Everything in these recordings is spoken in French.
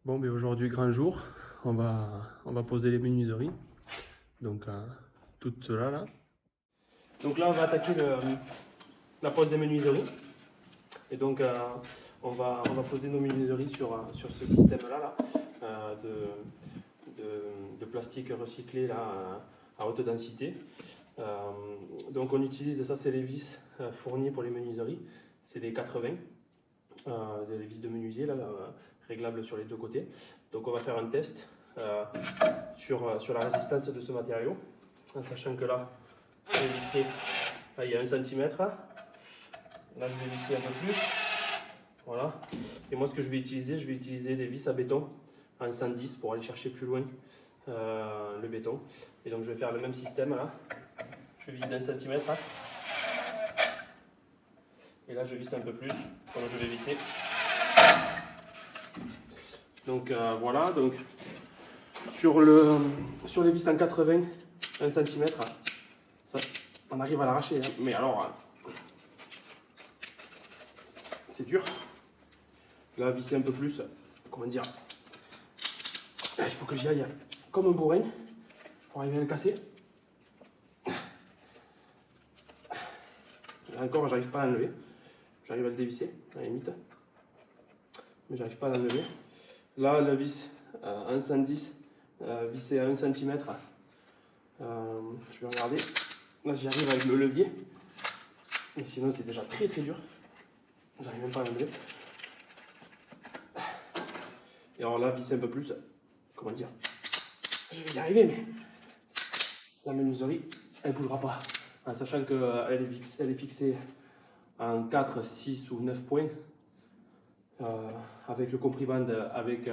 Bon, mais aujourd'hui, grand jour, on va poser les menuiseries. Donc, toutes cela là. Donc là, on va attaquer la pose des menuiseries. Et donc, on va poser nos menuiseries sur ce système-là de plastique recyclé là, à haute densité. Donc, on utilise, ça c'est les vis fournies pour les menuiseries. C'est des 80, les vis de menuisier là, réglables sur les deux côtés. Donc on va faire un test sur la résistance de ce matériau, en sachant que là, je vais visser, là, il y a 1 cm, là je vais visser un peu plus, voilà. Et moi ce que je vais utiliser des vis à béton en 110 pour aller chercher plus loin le béton. Et donc je vais faire le même système là, je visse d'1 cm, et là je visse un peu plus, comme je vais visser. Donc voilà, donc sur les vis en 80, 1 cm, ça, on arrive à l'arracher, hein. Mais alors, c'est dur. Là, visser un peu plus, comment dire, il faut que j'y aille comme un bourrin pour arriver à le casser. Là encore, j'arrive pas à l'enlever. J'arrive à le dévisser, à la limite, mais j'arrive pas à l'enlever. Là, la vis en 110, vissée à 1 cm, je vais regarder. Là, j'y arrive avec le levier, mais sinon, c'est déjà très dur. J'arrive même pas à l'enlever. Et alors là, visser un peu plus, comment dire, je vais y arriver, mais la menuiserie, elle bougera pas. En sachant qu'elle est fixée en 4, 6 ou 9 points, avec le compriband, avec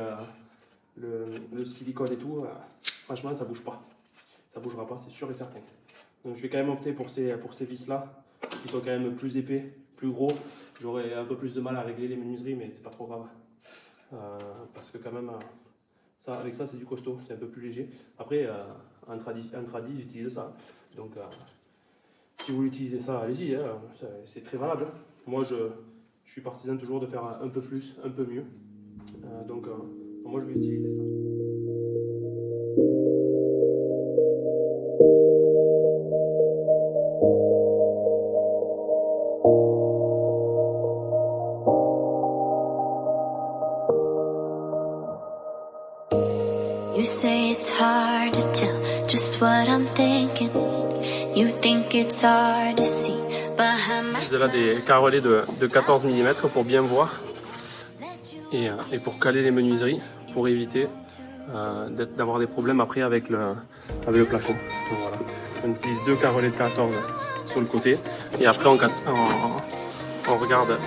le silicone et tout, franchement ça bouge pas. Ça bougera pas, c'est sûr et certain. Donc je vais quand même opter pour ces vis là, qui sont quand même plus épais, plus gros. J'aurai un peu plus de mal à régler les menuiseries, mais c'est pas trop grave. Parce que quand même, avec ça c'est du costaud, c'est un peu plus léger. Après, en tradi j'utilise ça. Donc si vous utilisez ça, allez-y, hein, c'est très valable. Moi je suis partisan toujours de faire un peu plus, un peu mieux. Donc moi je vais utiliser ça. You say it's hard to tell just what I'm thinking. You think it's hard to see behind my J'ai là des carrelets de 14 mm pour bien voir et pour caler les menuiseries, pour éviter d'avoir des problèmes après avec le plafond. Donc voilà, on utilise 2 carrelets de 14 sur le côté et après on regarde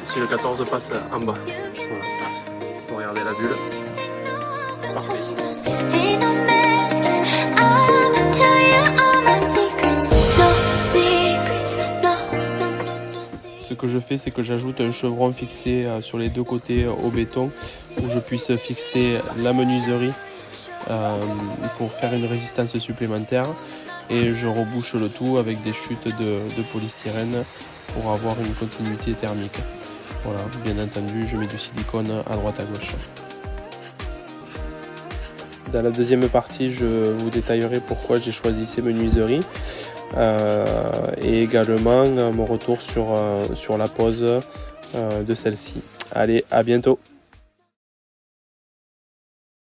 si le 14 passe en bas. Voilà. Regardez la bulle. Parfait. ain't no mess. I'ma tell you all my secrets. No secrets, no secrets. Ce que je fais, c'est que j'ajoute un chevron fixé sur les deux côtés au béton où je puisse fixer la menuiserie pour faire une résistance supplémentaire, et je rebouche le tout avec des chutes de polystyrène pour avoir une continuité thermique. Voilà, bien entendu, je mets du silicone à droite à gauche. Dans la deuxième partie, je vous détaillerai pourquoi j'ai choisi ces menuiseries et également mon retour sur la pose de celle-ci. Allez, à bientôt!